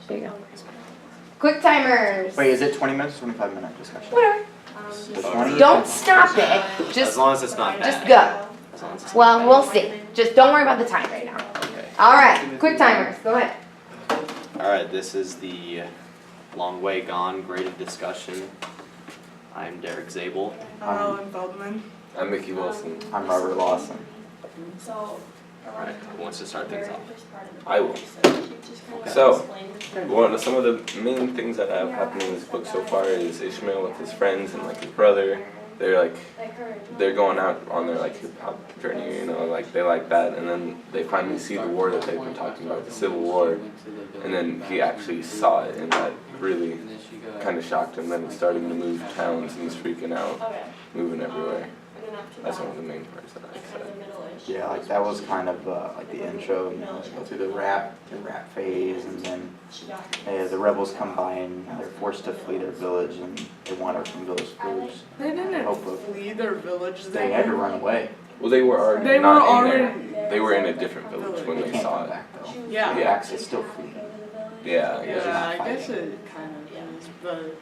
There you go. Quick timers. Wait, is it 20 minutes or 25-minute discussion? Whatever. The 20? Don't stop it. As Just long as it's not bad. just go. As long as it's Well, not we'll see. Just don't worry about the time right now. bad. Okay. All right. Quick timers. Go ahead. Alright, this is the Long Way Gone graded discussion. I'm Derek Zabel. I'm Ellen Feldman. I'm Mickey Wilson. I'm Robert Lawson. Alright, who wants to start things off? I will. So, some of the main things that have happened in this book so far is Ishmael with his friends and like his brother. They're going out on their like hip hop journey, you know, like they like that, and then they finally see the war that they've been talking about, the Civil War, and then he actually saw it, and that really kind of shocked him. Then he's starting to move towns, and he's freaking out, moving everywhere. That's one of the main parts that I said. Yeah, like that was kind of like the intro, you know, go through the rap phase, and then the rebels come by and they're forced to flee their village, and they wander from village to village. They didn't Hope of- flee their village. They had to run away. Well, they were already They not were in already- there. They were in a different village when They they can't saw come it. back though. Yeah. The axe is still fleeing. Yeah, I guess. Yeah, I guess it kind of is, but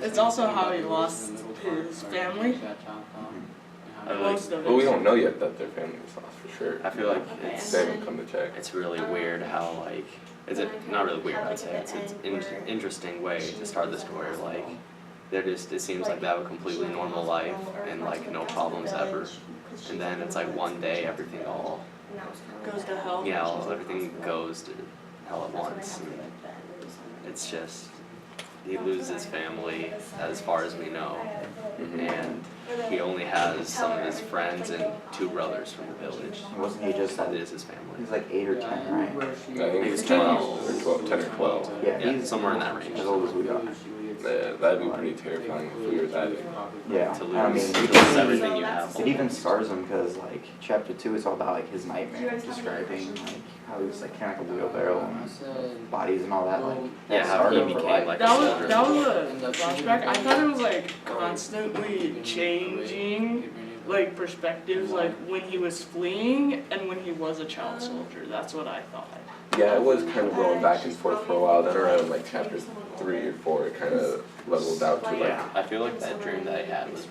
it's also how he lost his family. I like, Most of But we it. don't know yet that their family was lost for sure. I feel like it's They haven't come to check. it's really weird how like is it not really weird I'd say it's an interesting way to start the story like they're just it seems like they have a completely normal life and like no problems ever and then it's like one day everything all Goes to hell. everything goes to hell at once and it's just he loses his family as far as we know and he only has some of his friends and two brothers from the village. Wasn't he just That like, is his family. he's like 8 or 10, right? I think He was it's 12. 10 or 12. Yeah, Yeah, he's somewhere in that range. as old as we are. Yeah, that'd be pretty terrifying if we were that age. Yeah, To I lose mean, everything you have. it even scars him because like chapter 2 is all about like his nightmare, describing like how he was like kind of like a wheelbarrow and bodies and all that. Like Yeah, that how scarred he him for became life. like That a was soldier. a flashback. I thought it was like constantly changing, like perspectives, like when he was fleeing and when he was a child soldier. That's what I thought. Yeah, it was kind of going back and forth for a while. Then around like chapter 3 or 4, it kind of leveled out to like. Yeah, I feel like that dream that he had was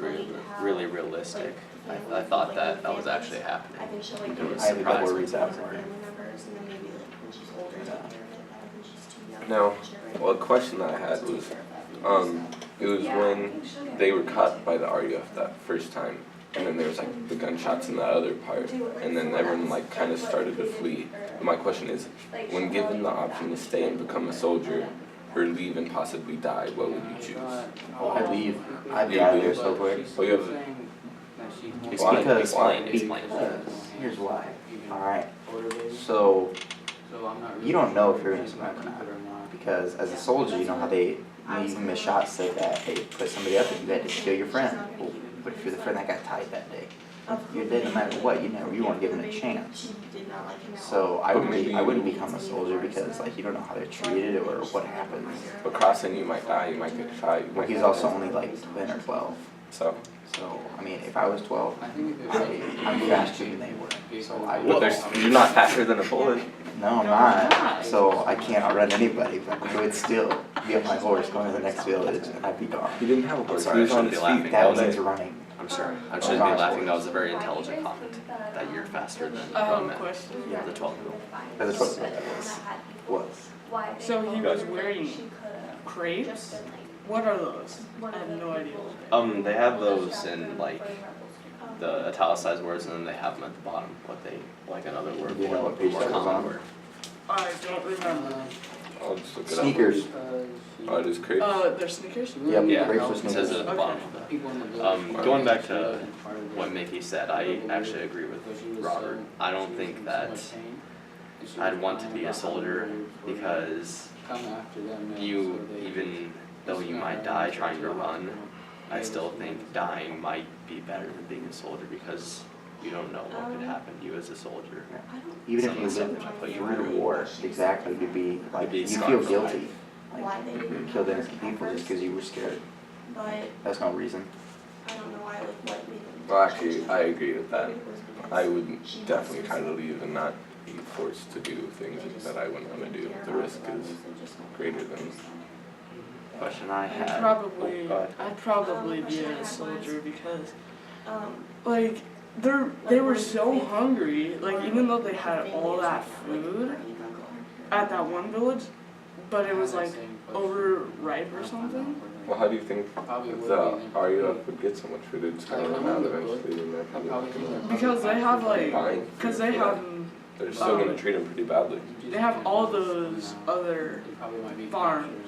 really realistic. I thought that was actually happening. It was I have a double surprising. read that part. No, well, a question that I had was, it was when they were caught by the RUF that first time, and then there was like the gunshots in the other part, and then everyone like kind of started to flee. And my question is, when given the option to stay and become a soldier, or leave and possibly die, what would you choose? Oh, I'd leave. I'd be You out of leave? there so quick. Oh, you have. Explain, Because explain. because here's why. Alright. So you don't know if you're innocent or not. Because as a soldier, you know how they even the shot said that they put somebody up and you had to kill your friend. Well, but if you're the friend that got tied that day, you're dead no matter what. You weren't given a chance. So I wouldn't become a soldier because like you don't know how they're treated or what happens. But crossing, you might die, you might get shot. You But might he's get also hurt. only like 10 or 12. So. So I mean, if I was 12, I'm faster than they were. So I But would. you're not faster than a bullet. No, I'm not. So I can't outrun anybody, but I would still be on my horse going to the next village and I'd be gone. He didn't have a horse. sorry, He was I on shouldn't his be laughing. feet. That all means day. running. I'm sorry. I shouldn't be laughing. That was a very intelligent comment. That you're faster than I have a men. question. The 12-year-old. That's what that was. So he was wearing crepes? What are those? I have no idea. They have those in like the italicized words, and then they have them at the bottom. What they like another word Do you for know what page more that was common on? word. I don't remember. I'll just look it Sneakers. up. Oh, it is crazy. They're sneakers? Yep, Yeah, grapes with it says sneakers. it at the bottom of that. Going back to what Mickey said, I actually agree with Robert. I don't think that I'd want to be a soldier because you, even though you might die trying to run, I still think dying might be better than being a soldier because you don't know what could happen to you as a soldier. Even if Some you of the stuff lived that I put you through the through. war, exactly, you'd be like, be you scarred feel for guilty. Like, you killed innocent people just because you were scared. That's no reason. Well, actually, I agree with that. I would definitely try to leave and not be forced to do things that I wouldn't want to do. The risk is greater than. Question I had. I'd probably be a soldier because, like, they were so hungry. Like, even though they had all that food at that one village, but it was like overripe or something. Well, how do you think the RUF would get so much food? It's going to run out eventually, and they're probably not going to. Because they have Buying because they have They're still going to treat them pretty badly. they have all those other farms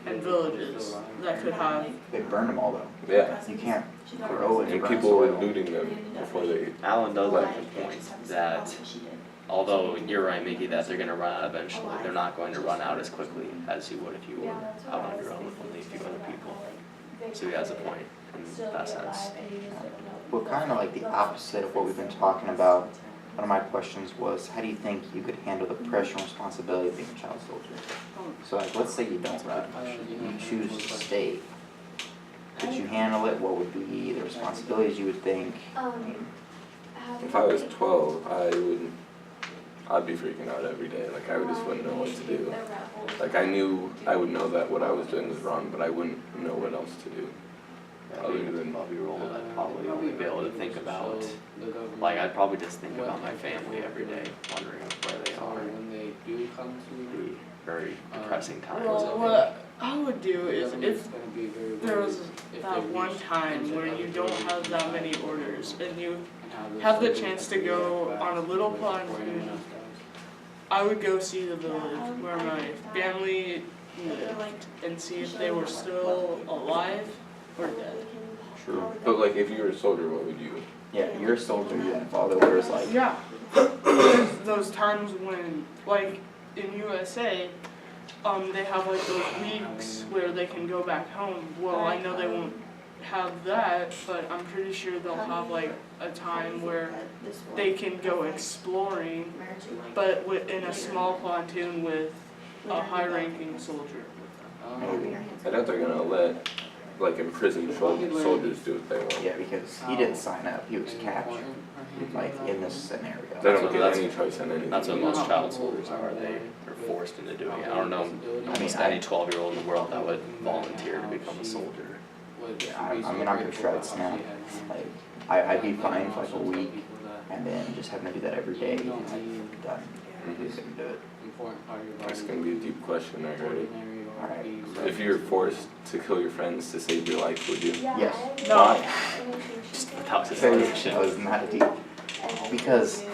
and villages that could have. They burned them all though. Yeah. You can't grow in And burnt people were soil. looting them before they. Alan does make the point that although you're right, Mickey, that they're gonna run out eventually, they're not going to run out as quickly as you would if you were out on your own with only a few other people. So he has a point in that sense. Well, kind of like the opposite of what we've been talking about. One of my questions was, how do you think you could handle the pressure and responsibility of being a child soldier? So like, let's say you don't run, you choose to stay. Could you handle it? What would be the responsibilities you would think? If I was 12, I'd be freaking out every day. Like, I just wouldn't know what to do. Like, I would know that what I was doing was wrong, but I wouldn't know what else to do. Other than 12-year-old, I'd probably only be able to think about, like, I'd probably just think about my family every day, wondering where they are. Be very depressing times. Well, what I would do is if there was that one time where you don't have that many orders and you have the chance to go on a little platoon, I would go see the village where my family lived and see if they were still alive or dead. True. But like, if you were a soldier, what would you? Yeah, you're a soldier, you didn't follow the orders like. Yeah, there's those times when, like in USA, they have like those weeks where they can go back home. Well, I know they won't have that, but I'm pretty sure they'll have like a time where they can go exploring, but in a small platoon with a high-ranking soldier. Maybe. I doubt they're gonna let, like, imprisoned soldiers do what they want. Yeah, because he didn't sign up, he was captured, like, in this scenario. They don't what- get that's- any choice in anything. That's what most child soldiers are, they are forced into doing it. I don't know almost any 12-year-old in the world that would volunteer to become a soldier. Yeah, I'm not gonna try it snap. Like, I'd be fine for like a week, and then just having to do that every day, and I'm done. I just couldn't do it. It's gonna be a deep question, I heard. Alright. If you were forced to kill your friends to save your life, would you? Yes. No. Just without That hesitation. was not deep. Because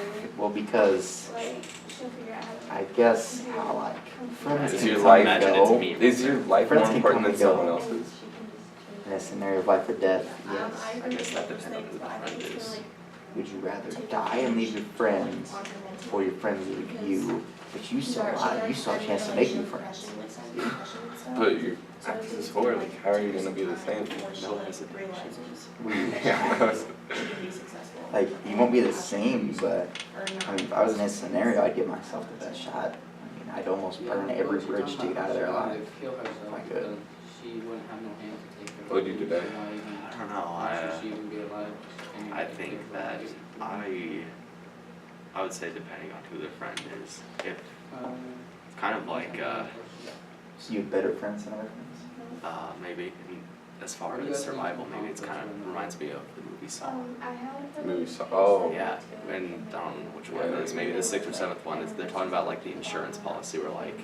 I guess how like friends Is can your come life and Imagine it's go. me. Is your life Friends more can important come than and go. someone else's? In a scenario of life or death, yes. I guess that depends on who the friend is. Would you rather die and leave your friends, or your friends leave you? But you saw a lot. You saw a chance to make new friends. But you're after this war, like, how are you gonna be the same? No hesitation. Yeah, Like, you won't be the same, but I mean, if I was in this scenario, I'd give myself the best shot. I mean, I'd almost burn every bridge to get out of there alive, if I could. What would you do then? I don't know, I think that I would say depending on who the friend is, if kind of like So you have better friends than other friends? maybe as far as survival, maybe it's kind of reminds me of the movie Saw. Movie saw. Oh. Yeah, and I don't know which one it is, maybe the 6th or 7th one, is they're talking about like the insurance policy where like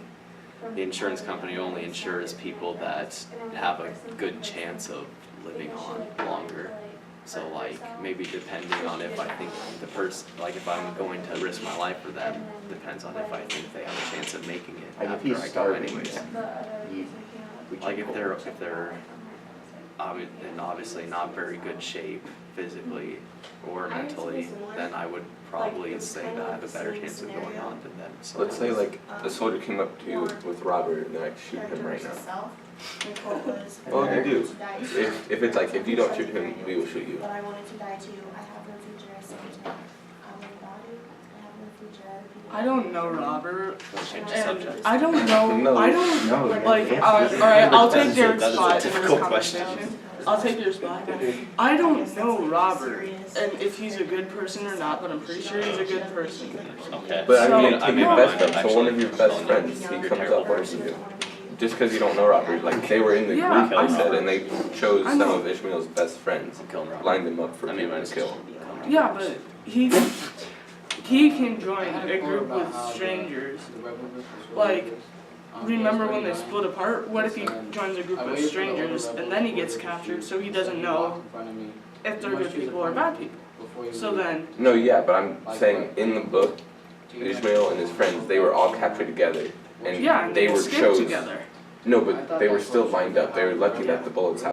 the insurance company only insures people that have a good chance of living on longer. So like maybe depending on if I think the person, like if I'm going to risk my life for them, depends on if I think they have a chance of making it Like if after he's I go starving, anyways. would Like you if go they're first? in obviously not very good shape physically or mentally, then I would probably say that I have a better chance of going on than them. So Let's say like a soldier came up to you with Robert and they're like, shoot him right now. What would you do? If it's like, if you don't shoot him, we will shoot you. But I wanted to die too. I have no future. I said it. I'm in body. I have no future. Other people I don't know Robert, change the and subject. I don't know. No. I don't No, like. yes, Alright, I'll take Derek's That is a spot in this difficult question. conversation. I'll take your spot. I don't know Robert and if he's a good person or not, but I'm pretty sure he's a good person. Okay. But I mean, So- take your best friend. So one of your best friends, he comes up, what does he do? Just because you don't know Robert, like they were in the Yeah, group, I they said, know. and they chose I some know. of Ishmael's best friends, I'm killing Robert. lined them up for I mean, people to kill. Yeah, but he can join a group with strangers. Like, remember when they split apart? What if he joins a group with strangers and then he gets captured so he doesn't know if they're good people or bad people? So then, No, yeah, but I'm saying in the book, Ishmael and his friends, they were all captured together, and yeah, and they they were escaped chose. together. No, but they were still lined up. They were lucky that the bullets